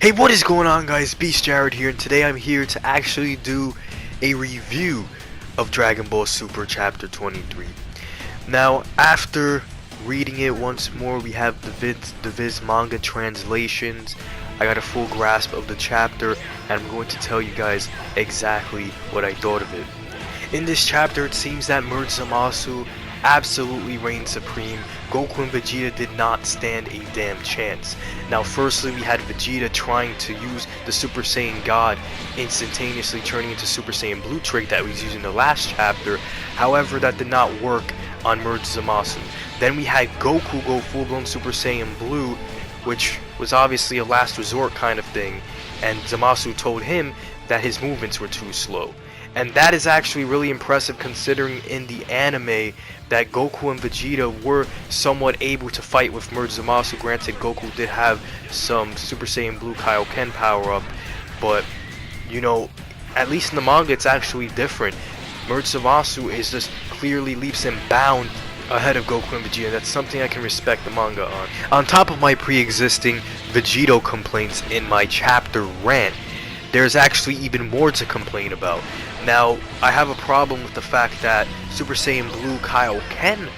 Hey, what is going on, guys? Beastjared here, and today I'm here to actually do a review of Dragon Ball Super Chapter 23. Now, after reading it once more, we have the Viz manga translations. I got a full grasp of the chapter, and I'm going to tell you guys exactly what I thought of it. In this chapter, it seems that Zamasu absolutely reigned supreme. Goku and Vegeta did not stand a damn chance. Now, firstly, we had Vegeta trying to use the Super Saiyan God, instantaneously turning into Super Saiyan Blue trick that was used in the last chapter. However, that did not work on Zamasu. Then we had Goku go full-blown Super Saiyan Blue, which was obviously a last resort kind of thing, and Zamasu told him that his movements were too slow. And that is actually really impressive, considering in the anime that Goku and Vegeta were somewhat able to fight with Zamasu. Granted, Goku did have some Super Saiyan Blue Kaioken power up, but you know, at least in the manga it's actually different. Zamasu is just clearly leaps and bounds ahead of Goku and Vegeta. That's something I can respect the manga on. On top of my pre-existing Vegito complaints in my chapter Rant, there's actually even more to complain about. Now, I have a problem with the fact that Super Saiyan Blue Kaioken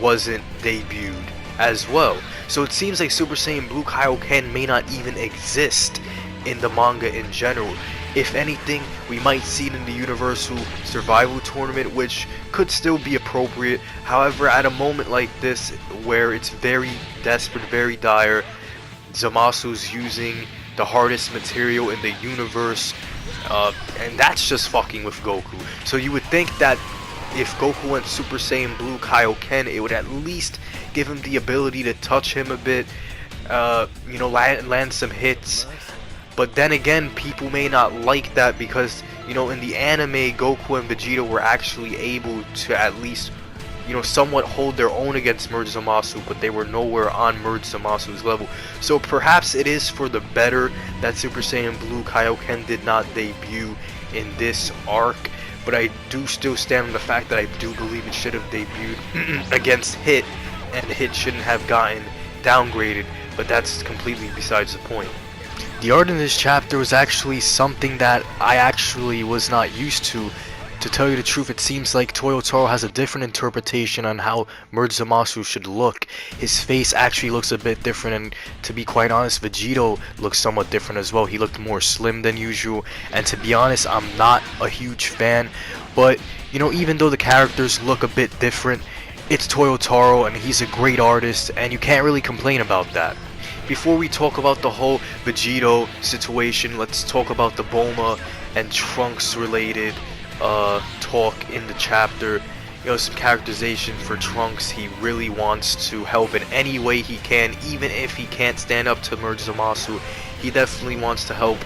wasn't debuted as well. So it seems like Super Saiyan Blue Kaioken may not even exist in the manga in general. If anything, we might see it in the Universal Survival Tournament, which could still be appropriate. However, at a moment like this, where it's very desperate, very dire, Zamasu's using the hardest material in the universe, and that's just fucking with Goku. So you would think that if Goku went Super Saiyan Blue Kaioken, it would at least give him the ability to touch him a bit, you know, land some hits. But then again, people may not like that because, you know, in the anime, Goku and Vegeta were actually able to at least, you know, somewhat hold their own against Zamasu, but they were nowhere on Zamasu's level. So perhaps it is for the better that Super Saiyan Blue Kaioken did not debut in this arc, but I do still stand on the fact that I do believe it should have debuted against Hit, and Hit shouldn't have gotten downgraded, but that's completely besides the point. The art in this chapter was actually something that I actually was not used to. To tell you the truth, it seems like Toyotaro has a different interpretation on how Zamasu should look. His face actually looks a bit different, and to be quite honest, Vegito looks somewhat different as well. He looked more slim than usual, and to be honest, I'm not a huge fan. But, you know, even though the characters look a bit different, it's Toyotaro, and he's a great artist, and you can't really complain about that. Before we talk about the whole Vegito situation, let's talk about the Bulma and Trunks related talk in the chapter. You know, some characterization for Trunks. He really wants to help in any way he can, even if he can't stand up to Zamasu. He definitely wants to help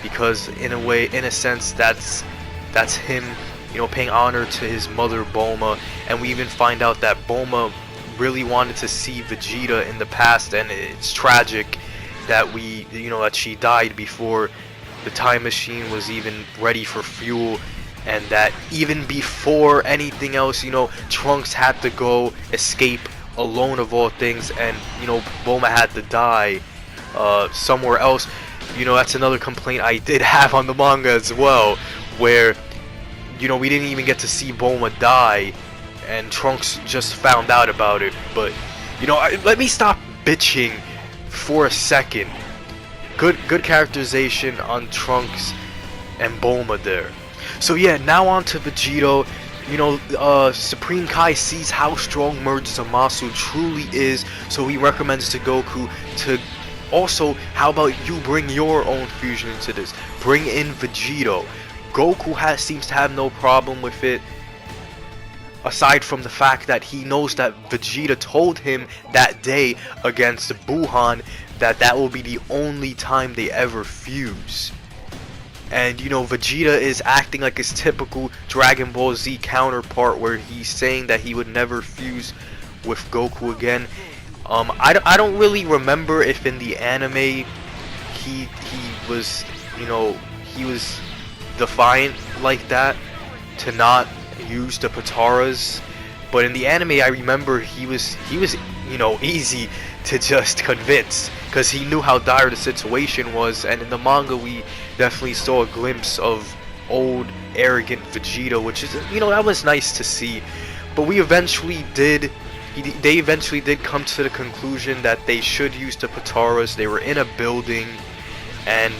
because in a sense that's him, you know, paying honor to his mother Bulma. And we even find out that Bulma really wanted to see Vegeta in the past, and it's tragic that that she died before the time machine was even ready for fuel. And that even before anything else, you know, Trunks had to go escape alone of all things, and, you know, Bulma had to die somewhere else. You know, that's another complaint I did have on the manga as well, where, you know, we didn't even get to see Bulma die, and Trunks just found out about it. But, you know, let me stop bitching for a second. Good characterization on Trunks and Bulma there. So yeah, now on to Vegito. You know, Supreme Kai sees how strong Zamasu truly is, so he recommends to Goku to also, how about you bring your own fusion into this? Bring in Vegito. Goku seems to have no problem with it, aside from the fact that he knows that Vegeta told him that day against Buhan that will be the only time they ever fuse. And, you know, Vegeta is acting like his typical Dragon Ball Z counterpart, where he's saying that he would never fuse with Goku again. I don't really remember if in the anime he was, you know, he was defiant like that to not use the Pataras. But in the anime, I remember he was, you know, easy to just convince. because he knew how dire the situation was. And in the manga, we definitely saw a glimpse of old, arrogant Vegito, which is, you know, that was nice to see. But we eventually did. They eventually did come to the conclusion that they should use the Pataras. They were in a building, and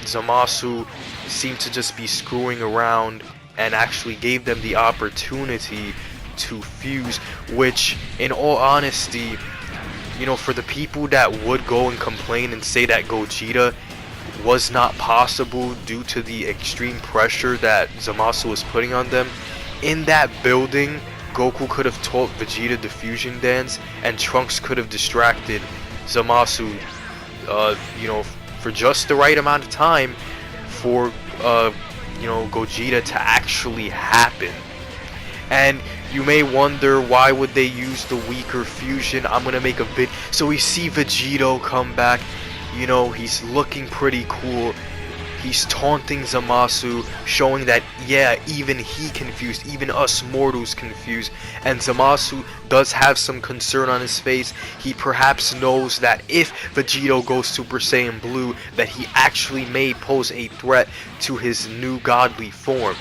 Zamasu seemed to just be screwing around and actually gave them the opportunity to fuse, which, in all honesty, you know, for the people that would go and complain and say that Gogeta was not possible due to the extreme pressure that Zamasu was putting on them, in that building, Goku could have taught Vegeta the fusion dance, and Trunks could have distracted Zamasu, you know, for just the right amount of time for, you know, Gogeta to actually happen. And you may wonder, why would they use the weaker fusion? I'm gonna make a vid. So we see Vegito come back. You know, he's looking pretty cool. He's taunting Zamasu, showing that, yeah, even he confused, even us mortals confused. And Zamasu does have some concern on his face. He perhaps knows that if Vegito goes Super Saiyan Blue, that he actually may pose a threat to his new godly form.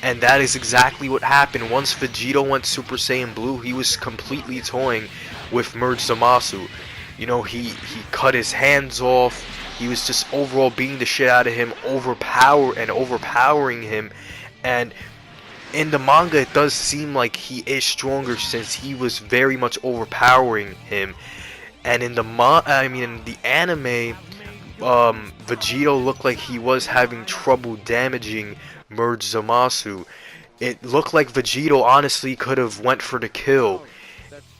And that is exactly what happened. Once Vegito went Super Saiyan Blue, he was completely toying with Merged Zamasu. You know, he cut his hands off. He was just overall beating the shit out of him, overpowering him. And in the manga, it does seem like he is stronger since he was very much overpowering him. And in the anime, Vegito looked like he was having trouble damaging Merged Zamasu. It looked like Vegito honestly could have went for the kill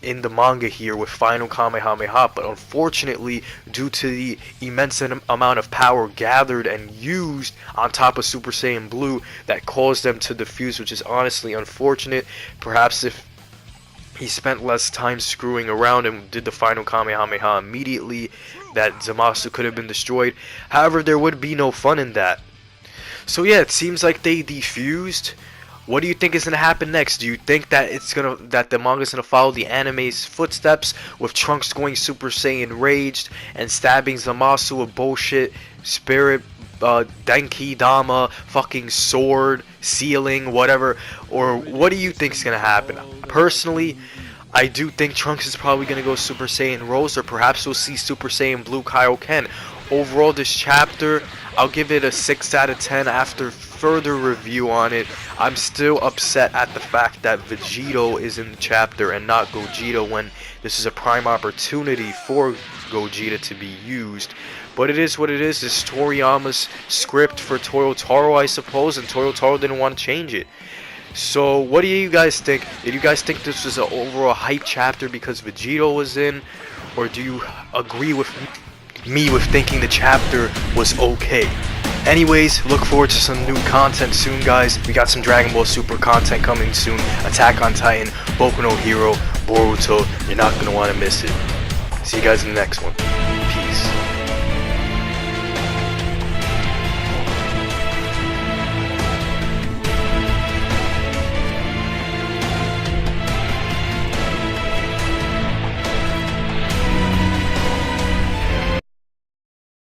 in the manga here with final Kamehameha, but unfortunately, due to the immense amount of power gathered and used on top of Super Saiyan Blue, that caused them to defuse, which is honestly unfortunate. Perhaps if he spent less time screwing around and did the final Kamehameha immediately, that Zamasu could have been destroyed. However, there would be no fun in that. So yeah, it seems like they defused. What do you think is gonna happen next? Do you think that the manga's gonna follow the anime's footsteps, with Trunks going Super Saiyan Raged and stabbing Zamasu with bullshit spirit, Denki Dama, fucking sword, ceiling, whatever? Or what do you think is gonna happen? Personally, I do think Trunks is probably gonna go Super Saiyan Rose, or perhaps we'll see Super Saiyan Blue Kaioken. Overall, this chapter, I'll give it a 6 out of 10 after further review on it. I'm still upset at the fact that Vegito is in the chapter and not Gogeta, when this is a prime opportunity for Gogeta to be used. But it is what it is. It's Toriyama's script for Toyotaro, I suppose, and Toyotaro didn't want to change it. So what do you guys think? Did you guys think this was an overall hype chapter because Vegito was in? Or do you agree with me with thinking the chapter was okay? Anyways, look forward to some new content soon, guys. We got some Dragon Ball Super content coming soon. Attack on Titan, Boku no Hero, Boruto. You're not going to want to miss it. See you guys in the next one.